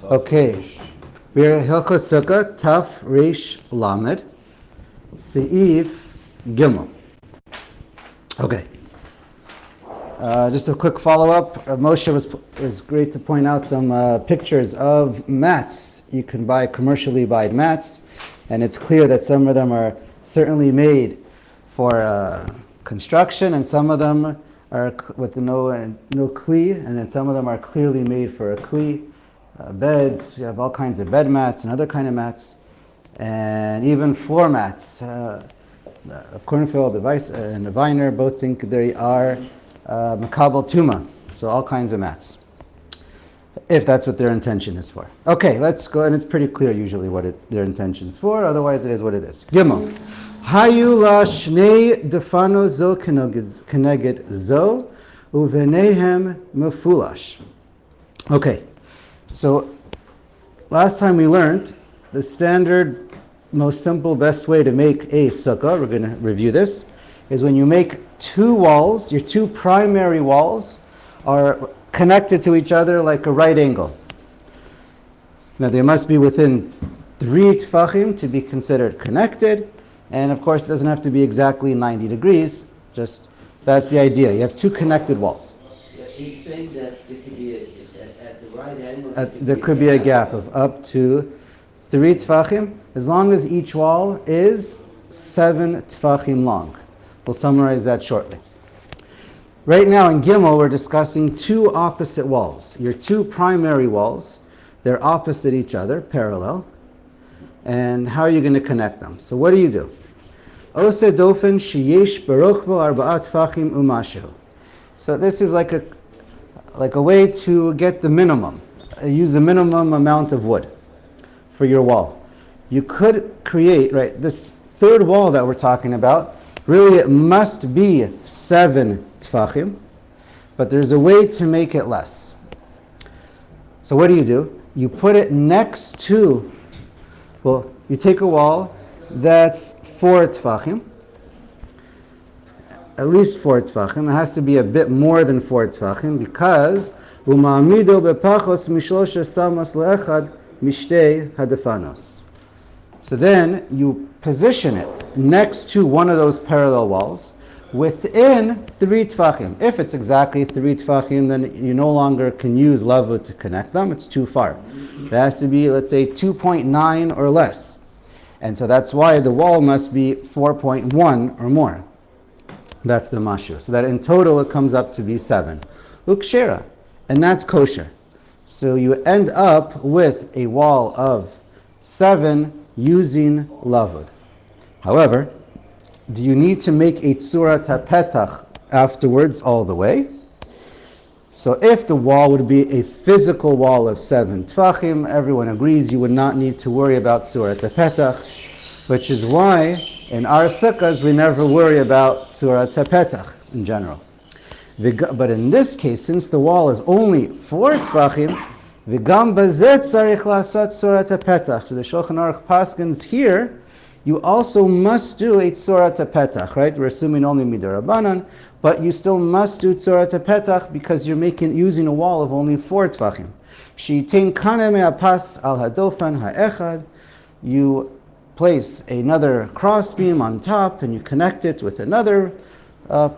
Okay, we're Hilchos Sukkah, Taf Reish Lamed, Seif Gimel. Okay, just a quick follow-up. Moshe was great to point out some pictures of mats. You can buy commercially buy mats, and it's clear that some of them are certainly made for construction, and some of them are with no kli, and then some of them are clearly made for a kli. Beds, you have all kinds of bed mats and other kind of mats, and even floor mats. Of Kornfeld and the Viner both think they are makabel tuma, so all kinds of mats, if that's what their intention is for. Okay, let's go, and it's pretty clear usually what their intention is for, otherwise it is what it is. Gimel. Hayu la shnei defano zo keneged zo, uvenehem mefulash. Okay. So, last time we learned the standard, most simple, best way to make a sukkah, we're going to review this, is when you make two walls, your two primary walls are connected to each other like a right angle. Now they must be within 3 tfachim to be considered connected, and of course it doesn't have to be exactly 90 degrees, just that's the idea. You have two connected walls. He's saying that it could be at the right angle. There could be a gap of up to 3 tfachim, as long as each wall is 7 tfachim long. We'll summarize that shortly. Right now in Gimel, we're discussing two opposite walls. Your two primary walls, they're opposite each other, parallel. And how are you going to connect them? So what do you do? Ose dofen sheyesh baruch bo arba'at tfachim umashu. So this is like a way to get the minimum. Use the minimum amount of wood for your wall. You could create, right, this third wall that we're talking about, really it must be 7 tfachim, but there's a way to make it less. So what do? You put it next to, well, you take a wall that's 4 tfachim, at least 4 tfachim. It has to be a bit more than 4 tfachim because uma'amido bepachos mishlosha samos le'echad mishtei hadefanos. So then you position it next to one of those parallel walls within 3 tfachim. If it's exactly 3 tfachim, then you no longer can use lavud to connect them. It's too far. It has to be, let's say, 2.9 or less. And so that's why the wall must be 4.1 or more. That's the mashu. So that in total it comes up to be 7. Ukshera. And that's kosher. So you end up with a wall of 7 using lavud. However, do you need to make a tzura tapetach afterwards all the way? So if the wall would be a physical wall of 7 tfachim, everyone agrees you would not need to worry about tzura tapetach, which is why in our sukkahs we never worry about tzura tapetach in general. But in this case, since the wall is only 4 tfachim, v'gam bazet tzarich lasat tzura tapetach. So the Shulchan Aruch paskins here, you also must do a tzura tapetach, right? We're assuming only midarabanan, but you still must do tzura tapetach because you're using a wall of only 4 tfachim. Shi'itein kaneh me'apas al hadofan ha'echad. You place another crossbeam on top and you connect it with another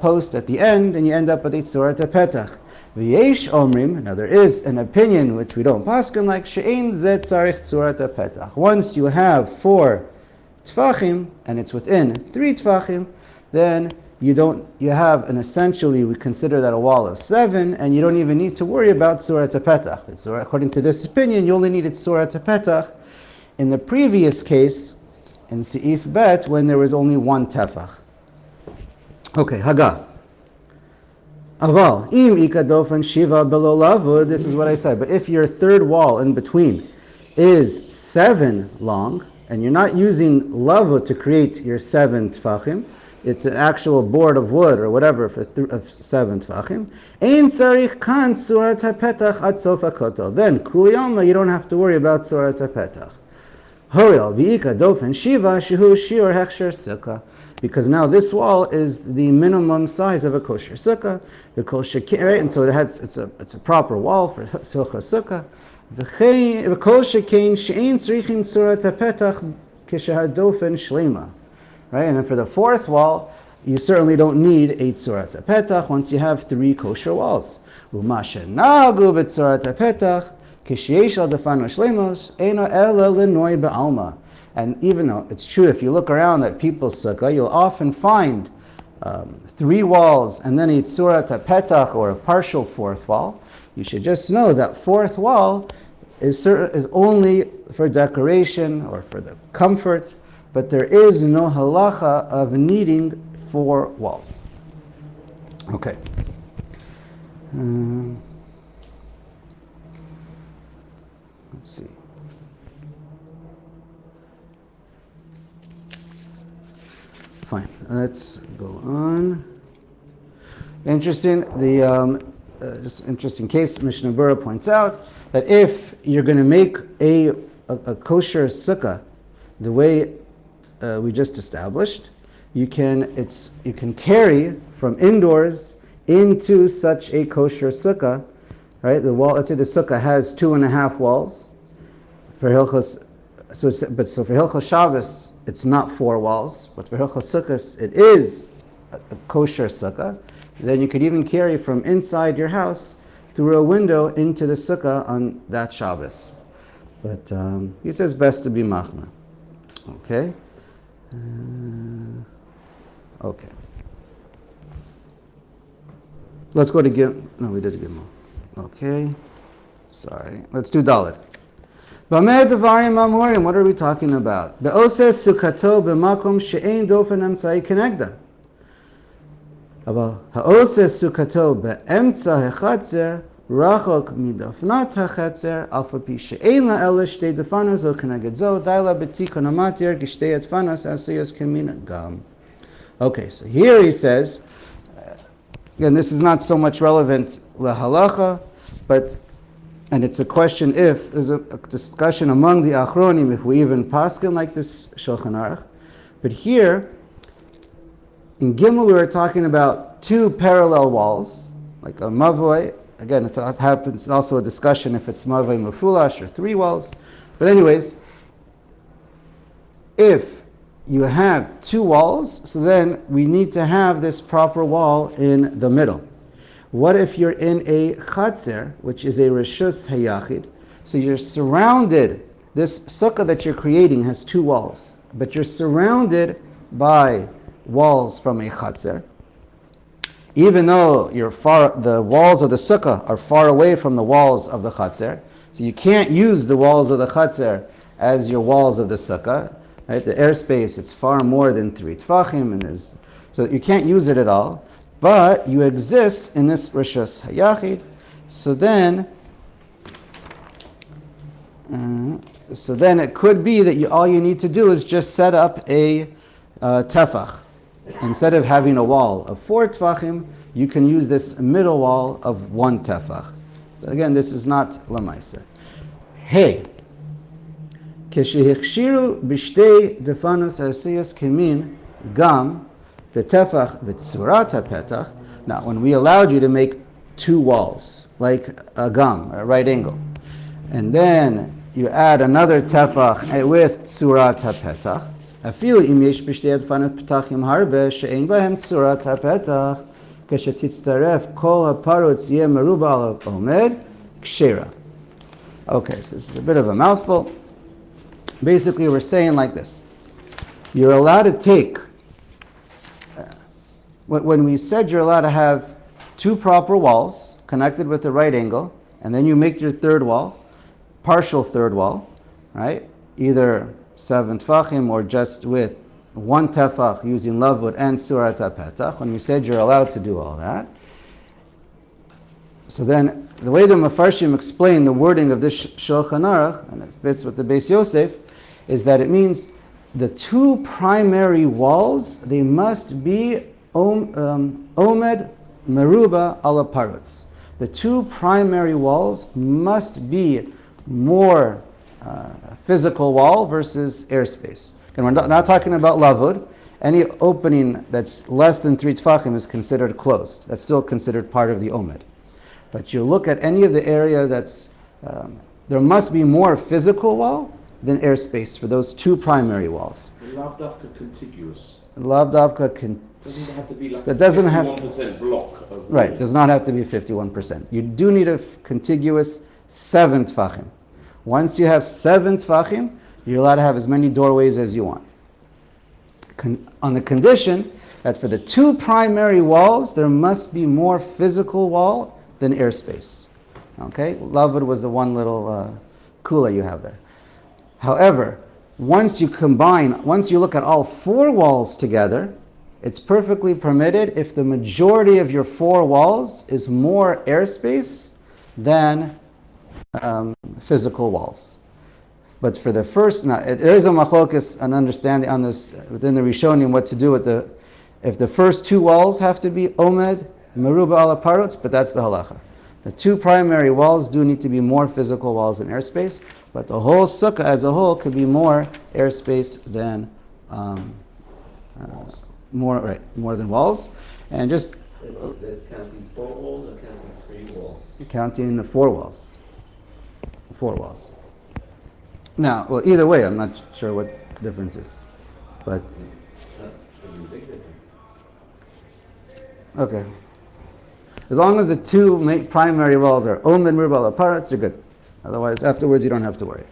post at the end, and you end up with a tzura tapetach. V'yesh omrim. Now there is an opinion which we don't paskin like she'ein zet tzarich tzura tapetach. Once you have 4 tfachim and it's within 3 tfachim, then you have an essentially, we consider that a wall of 7, and you don't even need to worry about tzura tapetach. So according to this opinion, you only needed tzura tapetach in the previous case in Seif Bet when there was only 1 tefach. Okay, Haga. Aval, im ikadofan shiva below lavud, this is what I said, but if your third wall in between is 7 long, and you're not using lavud to create your 7 tfachim, it's an actual board of wood or whatever of 7 tfachim, ein sarich kan surat hapetach ad sof hakotel. Then, kuliyama, you don't have to worry about surat hapetach. Hoil v'ika dofen shiva shehu shiur hechsher sukkah. Because now this wall is the minimum size of a kosher sukkah. The kosher, right? And so it's a proper wall for sukkah. V'kol shekein she'ein tzrichim tzurat hapetach kishahadofen shlema. Right? And then for the fourth wall, you certainly don't need a tzurat hapetach once you have 3 kosher walls. U'mashe nagu b'tzurat hapetach kisheyesh al defano shlemos eino ela lenoi be'alma. And even though it's true, if you look around at people's sukkah, you'll often find 3 walls and then a tzurat petach or a partial fourth wall. You should just know that fourth wall is only for decoration or for the comfort, but there is no halacha of needing 4 walls. Okay. Let's see. Fine. Let's go on. Interesting. Just interesting case. Mishnah Berurah points out that if you're going to make a kosher sukkah the way we just established, you can carry from indoors into such a kosher sukkah, right? The wall. Let's say the sukkah has 2.5 walls. For Hilchos, for Hilchos Shabbos, it's not 4 walls, but for Hilchos Sukkos, it is a kosher sukkah. Then you could even carry from inside your house through a window into the sukkah on that Shabbos. But he says best to be machna. Okay. Okay. Let's go to Gimel. No, we did Gimel. Okay. Sorry. Let's do Dalet. What are we talking about? Be'oseh sukkato b'makom she'ein dofen emtzai kenegda. Ha'oseh sukkato be'emtza hechatzer rachok midofnat hachatzer alfa pi she'ein la'ela shtei defanos o keneged zo daila b'tikon amatir gishtei etfanos asiyos kemin gam. Okay, so here he says, again, this is not so much relevant lahalacha, and it's a question if, there's a discussion among the Achronim if we even paskin like this Shulchan Aruch. But here, in Gimel we were talking about 2 parallel walls, like a mavoi. Again, it happens also a discussion if it's mavoi mufulash or 3 walls. But anyways, if you have 2 walls, so then we need to have this proper wall in the middle. What if you're in a chatzer, which is a reshus hayachid? So you're surrounded, this sukkah that you're creating has 2 walls, but you're surrounded by walls from a chatzer. Even though the walls of the sukkah are far away from the walls of the chatzer, so you can't use the walls of the chatzer as your walls of the sukkah. Right? The airspace, it's far more than 3 tfachim, so you can't use it at all. But you exist in this reshus hayachid. So then it could be that all you need to do is just set up a tefach. Instead of having a wall of 4 tefachim, you can use this middle wall of 1 tefach. Again, this is not lamaisa. Hey, keshehichshiru b'shtei defanos asiyas kemin gam. The tefach v'tzurat hapetach. Now, when we allowed you to make 2 walls, like a gam, a right angle, and then you add another tefach with tzurat hapetach, afilu im yesh b'shtei adfanot petachim harbe she'ein bahem tzurat hapetach keshetiztaref kol haparutz yeh meruba al omed kshera. Okay, so this is a bit of a mouthful. Basically, we're saying like this: you're allowed to take. When we said you're allowed to have 2 proper walls connected with a right angle, and then you make your 3rd wall, partial 3rd wall, right? Either 7 tefachim or just with 1 tefach using lavud and surat petach. When we said you're allowed to do all that, so then the way the Mefarshim explain the wording of this Shulchan Aruch, and it fits with the Beis Yosef, is that it means the 2 primary walls, they must be Omed Meruba ala Parutz. The 2 primary walls must be more physical wall versus airspace. And we're not talking about lavud. Any opening that's less than 3 tfachim is considered closed. That's still considered part of the omed. But you look at any of the area that's, there must be more physical wall than airspace for those two primary walls. Lav davka contiguous. Lav davka Doesn't have to be like that doesn't 51% block of wall. Right, does not have to be 51%. You do need a contiguous 7 tfachim. Once you have 7 tfachim, you're allowed to have as many doorways as you want. On the condition that for the two primary walls, there must be more physical wall than airspace. Okay, Lavud was the one little kula you have there. However, once you look at all 4 walls together, it's perfectly permitted if the majority of your 4 walls is more airspace than physical walls. But for the first, now there is a machlokes, an understanding on this within the Rishonim what to do with if the first 2 walls have to be omed, meruba ala parutz, but that's the halacha. The 2 primary walls do need to be more physical walls than airspace, but the whole sukkah as a whole could be more airspace than more than walls. And just counting 4 walls or counting 3 walls? Counting the 4 walls. 4 walls. Now, well, either way, I'm not sure what the difference is, but There's a big difference. okay. As long as the 2 primary walls are omed and meruba ala parutz, you're good. Otherwise, afterwards, you don't have to worry.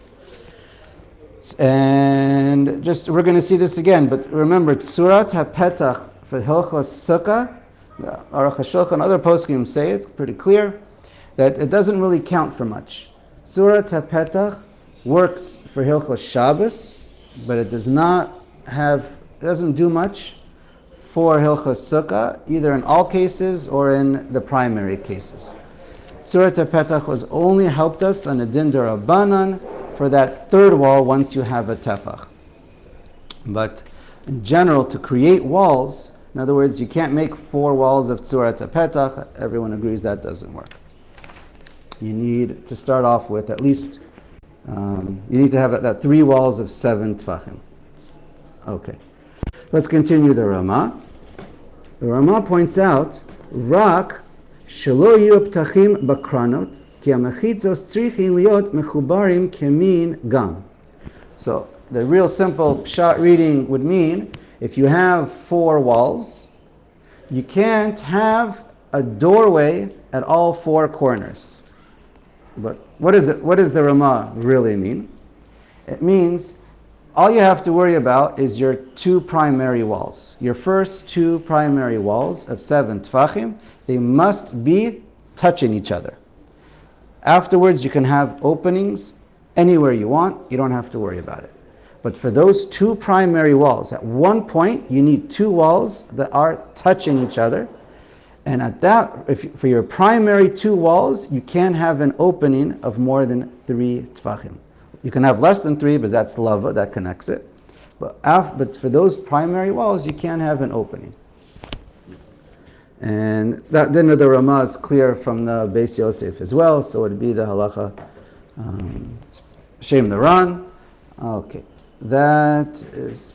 And just, we're going to see this again, but remember, Tzurat HaPetach for Hilchos Sukkah, the Aruch Shulchan, other poskim say it pretty clear, that it doesn't really count for much. Tzurat HaPetach works for Hilchos Shabbos, but it doesn't do much for Hilchos Sukkah, either in all cases or in the primary cases. Tzurat HaPetach was only helped us on a din d'Rabbanan for that 3rd wall once you have a tefach. But in general, to create walls, in other words, you can't make 4 walls of Tzurat HaPetach. Everyone agrees that doesn't work. You need to start off with at least, you need to have that 3 walls of 7 tfachim. Okay. Let's continue the Ramah. The Ramah points out, Rak shelo yiyu ptachim bakranot, ki hamechitzos tzrichin liot mechubarim kemin gam. So the real simple pshat reading would mean, if you have 4 walls, you can't have a doorway at all 4 corners. But what does the Ramah really mean? It means all you have to worry about is your 2 primary walls. Your first 2 primary walls of 7 tfachim, they must be touching each other. Afterwards, you can have openings anywhere you want. You don't have to worry about it. But for those 2 primary walls, at one point, you need 2 walls that are touching each other. And at that, for your primary 2 walls, you can't have an opening of more than 3 tfachim. You can have less than 3, but that's lava, that connects it. But for those primary walls, you can't have an opening. And that din of the Ramah is clear from the Beis Yosef as well, so it would be the halacha Shem the Ran. Okay, that is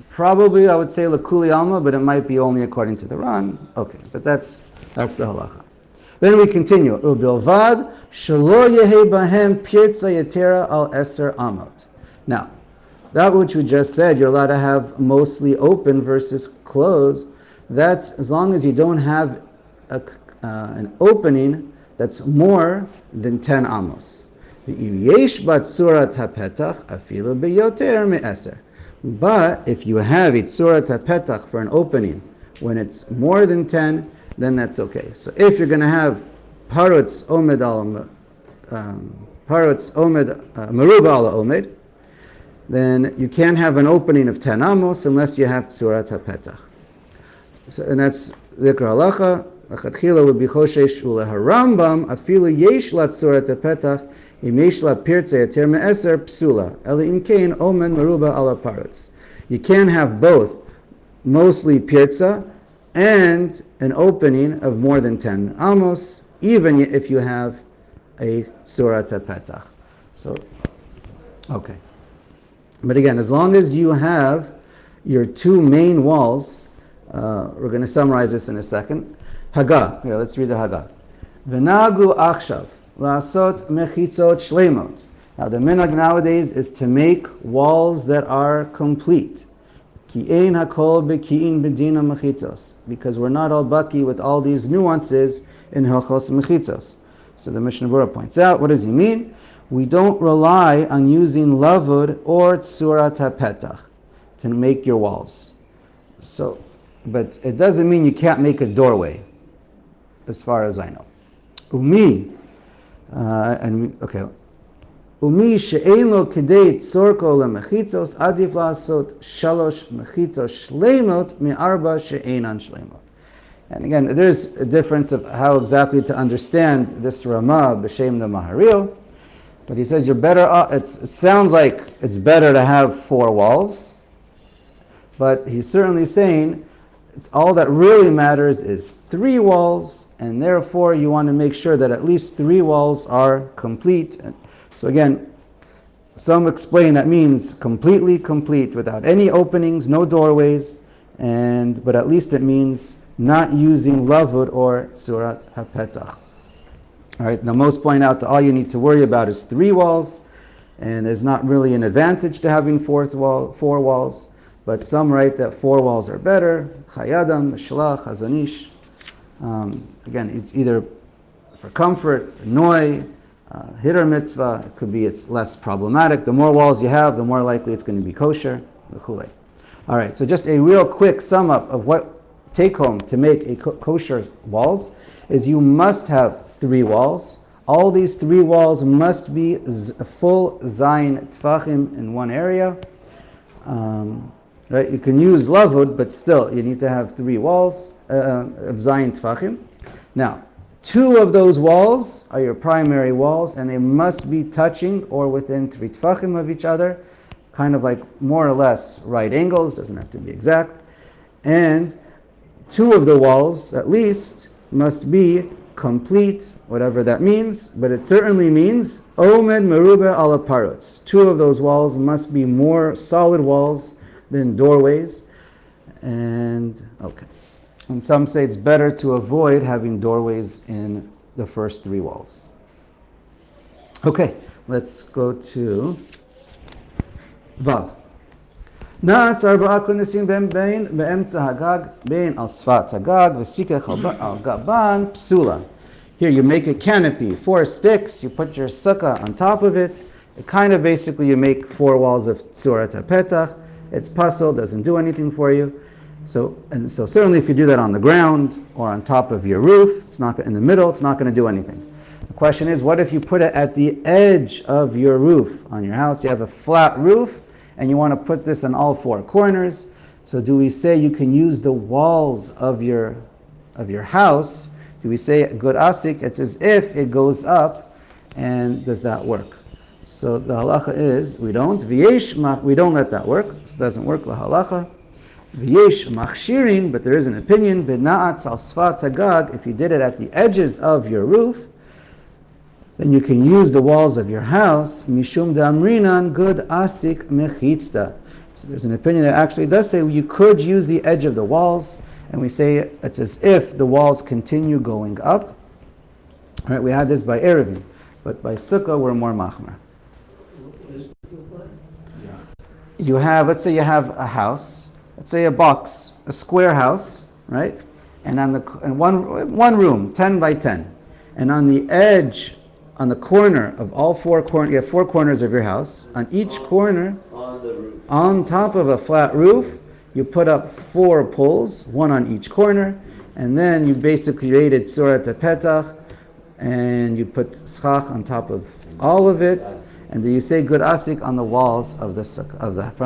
probably, I would say, L'Kuli Alma, but it might be only according to the Ran. Okay, but that's the halacha. Then we continue. Ubilvad shelo yehe bahem pirtza yetera al eser amot. Now, that which we just said, you're allowed to have mostly open versus closed. That's as long as you don't have an opening that's more than 10 amos. Yesh batzurat hapetach afilu beyoter me'eser. But if you have a tzurat hapetach for an opening when it's more than 10, then that's okay. So if you're going to have parutz omed meruba ala omed, then you can't have an opening of 10 amos unless you have tzurat hapetach. So, and that's Zikr halacha. Achatchila would be choshesh uleharambam afilu yesh la tzurat hapetach im yesh la pirtze yater me'eser psula eli im kein omen meruba ala parutz. You can't have both mostly pirtza and an opening of more than 10 amos, even if you have a tzurat hapetach. So Okay. But again, as long as you have your two main walls, we're going to summarize this in a second. Haggah. Here, let's read the Haggah. V'nagu achshav la'asot mechitzot shleimot. Now the minhag nowadays is to make walls that are complete. Ki ein hakol beki'in bedina mechitzos. Because we're not all bucky with all these nuances in Hilchos Mechitzos. So the Mishnah Berurah points out, what does he mean? We don't rely on using lavud or tzurat hapetach to make your walls. So, but it doesn't mean you can't make a doorway, as far as I know. Umi, Umi she'ein lo kedei tzorko lemechitzos adif la'asot shalosh mechitzos shleimot me'arba she'einan shleimot. And again, there's a difference of how exactly to understand this Ramah b'shem the Maharil. But he says you're better off. It sounds like it's better to have four walls, but he's certainly saying all that really matters is three walls, and therefore you want to make sure that at least three walls are complete. So again, some explain that means completely complete without any openings, no doorways, but at least it means not using lavud or tzurat hapetach. All right. Now most point out that all you need to worry about is three walls, and there's not really an advantage to having four walls. But some write that four walls are better. Chayadam, Shlach, Hazanish. Again, it's either for comfort, noi, hitter mitzvah. It could be it's less problematic. The more walls you have, the more likely it's going to be kosher. All right. So just a real quick sum up of what take home to make a kosher walls is you must have three walls. All these three walls must be full zayin tfachim in one area. Right? You can use lavud, but still you need to have three walls of zayin tfachim. Now, two of those walls are your primary walls, and they must be touching or within 3 tfachim of each other, kind of like more or less right angles, doesn't have to be exact. And two of the walls, at least, must be complete, whatever that means, but it certainly means omed merubah ala parutz. Two of those walls must be more solid walls than doorways. And some say it's better to avoid having doorways in the first three walls. Okay, let's go to Vav. Na'atz arba'a kunesim be'emtza hagag bein al sfat hagag v'sikach al gaban psula. Here you make a canopy, 4 sticks, you put your sukkah on top of it. It kind of basically you make 4 walls of tzurat hapetach. It's puzzle, doesn't do anything for you. So certainly if you do that on the ground or on top of your roof, it's not in the middle, it's not going to do anything. The question is, what if you put it at the edge of your roof on your house? You have a flat roof, and you want to put this on all 4 corners. So do we say you can use the walls of your house? Do we say good asik? It's as if it goes up, and does that work? So the halacha is we don't. We don't let that work. This doesn't work. La halacha. V'yesh machshirin, but there is an opinion. B'na'atz al sfat hagag. If you did it at the edges of your roof, then you can use the walls of your house. Mishum damrinan good asik mechitzta. So there's an opinion that actually does say you could use the edge of the walls, and we say it's as if the walls continue going up. All right, we had this by Erevin, but by Sukkah we're more machmer. You have, let's say you have a house, let's say a box, a square house, right? And on one room, 10 by 10, and on the edge, on the corner of all 4 corners, you have 4 corners of your house. On each corner, On the roof. on top of a flat roof, you put up 4 poles, 1 on each corner, and then you basically created tzurat petach, and you put schach on top of all of it. And do you say good asik on the walls of the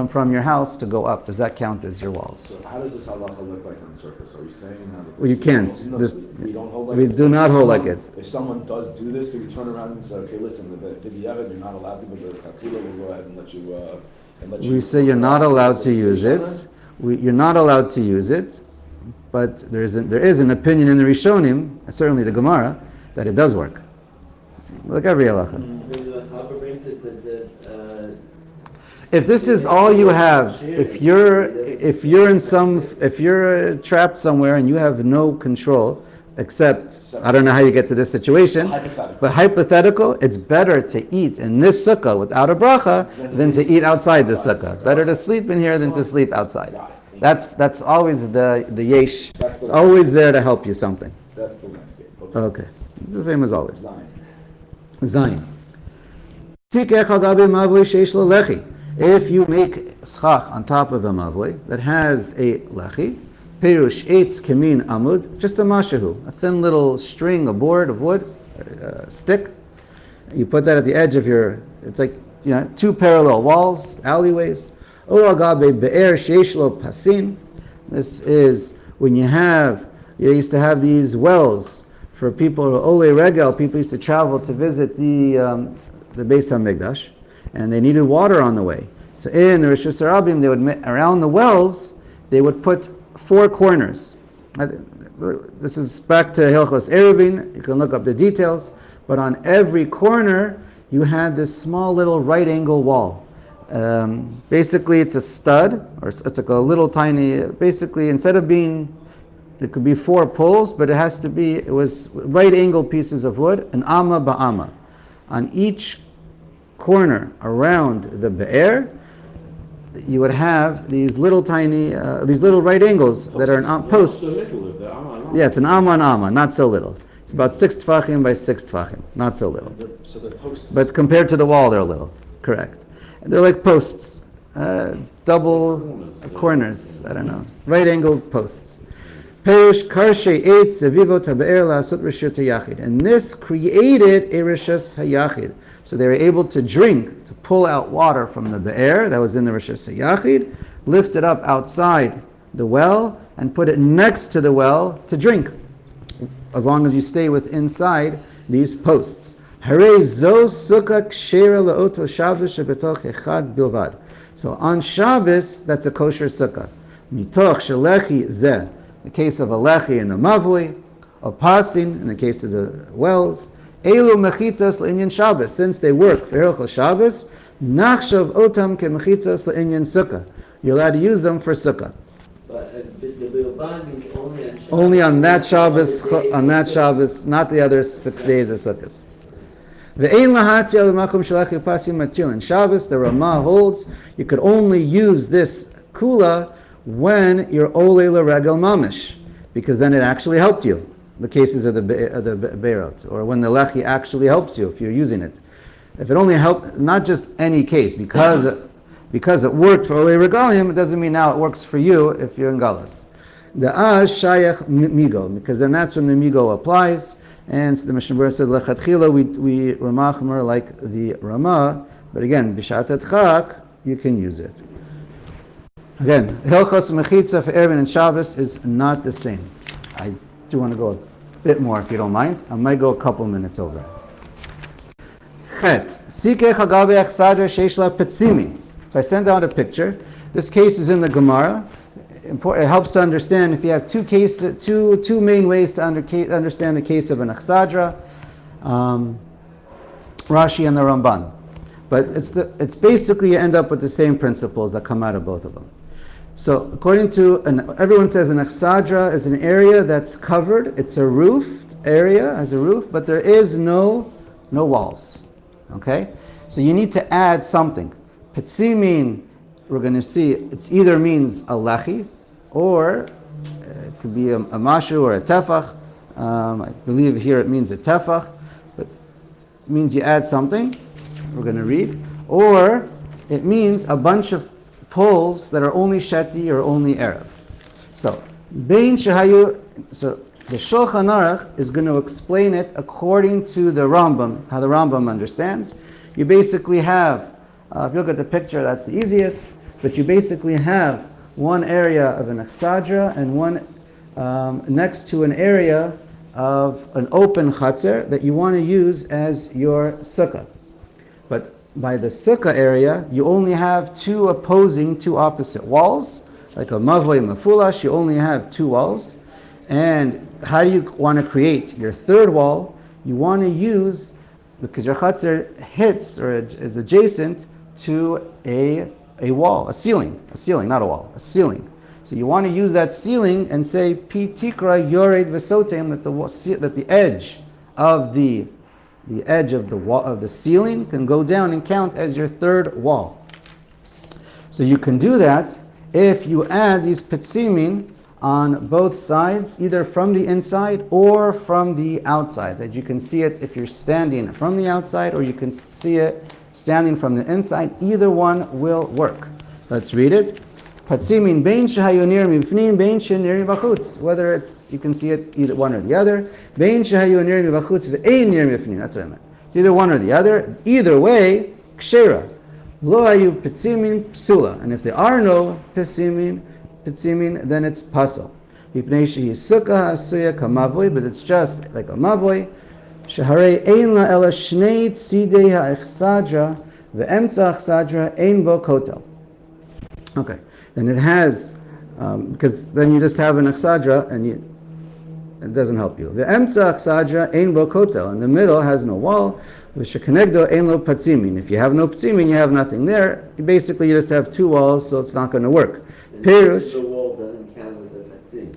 from your house to go up? Does that count as your walls? So how does this halacha look like on the surface? Are you saying that? Well, you can't. We don't hold like We this? do not hold like it. If someone does do this, do we turn around and say, okay, listen, the Yavad, you're not allowed to, but the Chatula will go ahead and let you. We say you're not allowed to use it. You're not allowed to use it, but there is an opinion in the Rishonim, certainly the Gemara, that it does work. Like every halacha. The Chaber brings it that if this is all you have, if you're trapped somewhere and you have no control, except I don't know how you get to this situation, but hypothetical, it's better to eat in this sukkah without a bracha than to eat outside the sukkah. Better to sleep in here than to sleep outside. That's always the yesh. It's always there to help you something. That's the landscape. Okay, it's the same as always. Zion. Zayin. If you make schach on top of a mavoi that has a lechi, perush eitz kemin amud, just a mashahu, a thin little string, a board of wood, a stick. You put that at the edge of it's like, two parallel walls, alleyways. O agabe be'er sheish lo pasin. This is when you used to have these wells for people, ole regel, people used to travel to visit the Beis HaMikdash, and they needed water on the way. So in the Rosh Hashanah, they would, around the wells, they would put 4 corners. This is back to Hilchos Eruvin, you can look up the details, but on every corner, you had this small little right angle wall. Basically, it's a stud, or it's like a little tiny, basically, instead of it could be 4 poles, but it was right angle pieces of wood, an amma ba'amma. On each corner around the be'er, you would have these little tiny, these little right angles that are on posts. Yeah, it's an amma, not so little. It's about 6 tfachim by 6 tfachim, not so little. So they're posts. But compared to the wall, they're little. Correct. They're like posts, double corners. I don't know, right angled posts. Perush karshe eitz sevivot habe'er la'asut reshut hayachid, and this created a reshus hayachid. So they were able to pull out water from the be'er that was in the reshus hayachid, lift it up outside the well, and put it next to the well to drink, as long as you stay inside these posts. Hare zo sukkah kshera la'oto Shabbos shebetoch echad bilvad. So on Shabbos, that's a kosher sukkah. Mitoch shelechi zeh. In the case of a lechi and the mavli, a pasin in the case of the wells, elu mechitzas le'inyan Shabbos. Since they work for Eruch Shabbos, nachshav otam ke mechitzas le'inyan sukkah. You're allowed to use them for sukkah. But the bilvad means only on Shabbos. Only on that Shabbos, not the other 6 days of sukkahs. Ve'ein lahatia l'makom shelechi pasim matil. In Shabbos, the Ramah holds you could only use this kula when you're ole l'regel mamish, because then it actually helped you. The cases of the beirot, or when the lechi actually helps you if you're using it. If it only helped, not just any case, because it worked for ole regalim, it doesn't mean now it works for you if you're in galus. The shayach migo, because then that's when the migo applies. And so the Mishnah Berurah says lechatchila we ramachmer like the Ramah, but again b'shat chak you can use it. Again, Hilchos Mechitza for Eruvin and Shabbos is not the same. I do want to go a bit more if you don't mind. I might go a couple minutes over. Chet. Sikech hagabe echsadra sheishla petzimi. So I sent out a picture. This case is in the Gemara. It helps to understand if you have two main ways to understand the case of an echsadra, Rashi and the Ramban. But it's basically you end up with the same principles that come out of both of them. So according to, everyone says an echsadra is an area that's covered. It's a roofed area, has a roof, but there is no walls. Okay? So you need to add something. Petzimin, we're going to see, it either means a lechi, or it could be a mashu or a tefach. I believe here it means a tefach, but it means you add something. We're going to read. Or it means a bunch of poles that are only sheti or only Erev. So the Shulchan Aruch is going to explain it according to the Rambam, how the Rambam understands. You basically have, if you look at the picture, that's the easiest, but you basically have one area of an echsadra and one next to an area of an open chatzer that you want to use as your sukkah. But by the sukkah area, you only have two opposite walls, like a mavoi mafulash, you only have 2 walls. And how do you want to create your third wall? You want to use, because your chatzer hits or is adjacent to a a wall, a ceiling, not a wall, a ceiling. So you want to use that ceiling and say pi tikra yored v'sotem, that the edge of the edge of the wall of the ceiling can go down and count as your third wall. So you can do that if you add these petzimin on both sides, either from the inside or from the outside. That you can see it if you're standing from the outside, or you can see it standing from the inside. Either one will work. Let's read it. Patzimin bein shehayonir mifnim, bein shenir bachutz. Whether it's, you can see it either one or the other. Bein shehayonir bachutz ve'ein nir mifnim. That's what I meant. It's either one or the other. Either way, kshera. Lo hayu petzimin psula. And if there are no petzimin, then it's pasal. Yipnei shehi sukkah hasuya kamavoi, but it's just like a mavoi. Sheharei ein la ela shnei tzidei ha'echsadra ve'emtza achsadra ein bo kotel. Okay, then it has, because then you just have an achsadra and it doesn't help you. Ve'emtza achsadra ein bo kotel. In the middle has no wall. V'shekanegdo ein lo patzimin. If you have no patzimin, you have nothing there. Basically, you just have two walls, so it's not going to work. Pirush. The wall doesn't count as a patzim.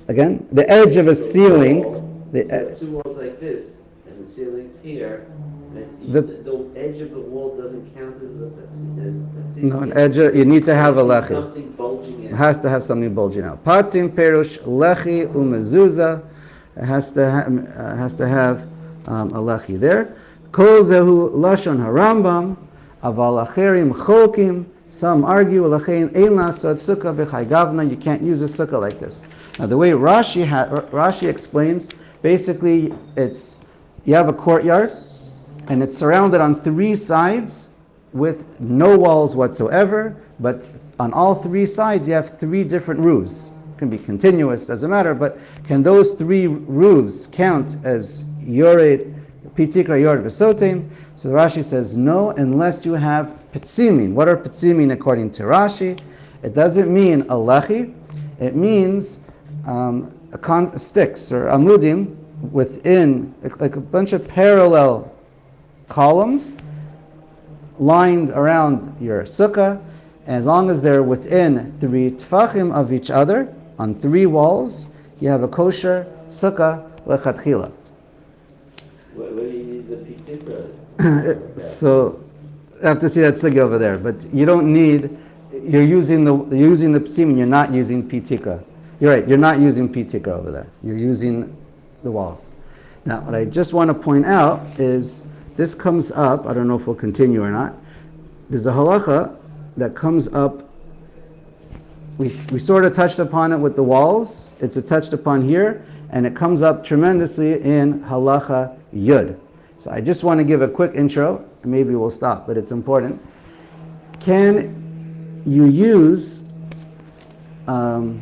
Again, the edge of a ceiling. You have two walls like this, and the ceiling's here. And the edge of the wall doesn't count as a patzim. No, an edge. You need to have a lechi. Something bulging out. It has to have something bulging out. Patzim perush lechi umezuza. It has to have a lechi there. Kol zehu lashon harambam aval acherim cholkim. Some argue, you can't use a sukkah like this. Now the way Rashi explains, basically it's, you have a courtyard, and it's surrounded on three sides with no walls whatsoever, but on all three sides you have three different roofs. It can be continuous, doesn't matter, but can those three roofs count as yored, pitikra yored v'sotem? So Rashi says no, unless you have petzimin. What are petzimin according to Rashi? It doesn't mean a lechi. It means sticks or amudim within, like a bunch of parallel columns lined around your sukkah. As long as they're within 3 tfachim of each other, on 3 walls, you have a kosher sukkah lechatchila. What do you need the pitikra? So I have to see that sugya over there, but you don't need. You're using the psimin. You're not using pitikra. You're right. You're not using pitikra over there. You're using the walls. Now, what I just want to point out is this comes up. I don't know if we'll continue or not. There's a halacha that comes up. We sort of touched upon it with the walls. It's touched upon here, and it comes up tremendously in halacha yud. So I just want to give a quick intro, and maybe we'll stop, but it's important. Can you use, can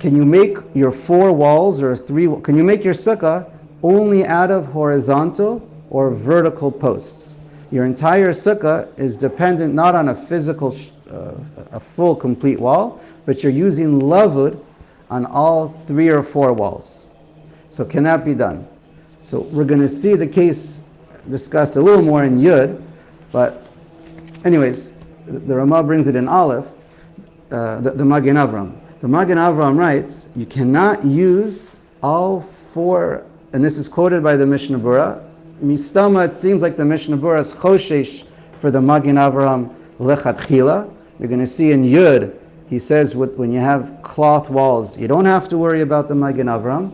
you make your 4 walls or 3, can you make your sukkah only out of horizontal or vertical posts? Your entire sukkah is dependent not on a physical, a full complete wall, but you're using lavud on all 3 or 4 walls. So can that be done? So we're going to see the case discussed a little more in Yud, but anyways, the Ramah brings it in Aleph, the Magen Avram. The Magen Avram writes, you cannot use all 4, and this is quoted by the Mishnah Berurah. Mistama, it seems like the Mishnah Berurah is choshesh for the Magen Avram lechatchila. You're going to see in Yud, he says when you have cloth walls, you don't have to worry about the Magen Avram.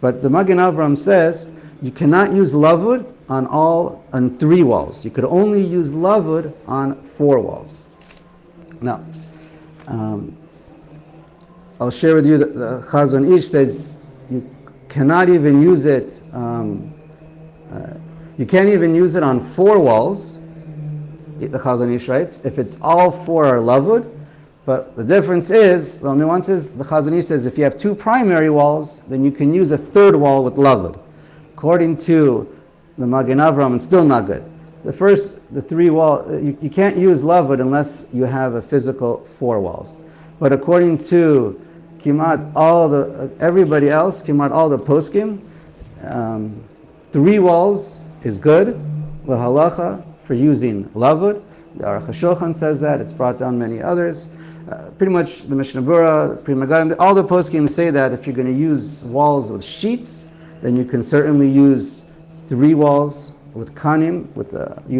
But the Magen Avram says, you cannot use lavud on 3 walls. You could only use lavud on 4 walls. Now, I'll share with you that the Chazon Ish says you cannot even use it. You can't even use it on 4 walls. The Chazon Ish writes, if it's all 4 are lavud. But the difference is, the nuance is, the Chazon Ish says if you have 2 primary walls, then you can use a 3rd wall with lavud. According to the Magen Avram, it's still not good. The 3 wall, you can't use lavud unless you have a physical 4 walls. But according to kimat everybody else, kimat all the poskim, 3 walls is good, the halacha, for using lavud. The Aruch Shulchan says that. It's brought down many others. Pretty much the Mishnah Berurah, Pri Megadim, all the poskim say that if you're going to use walls with sheets, then you can certainly use 3 walls with kanim, with the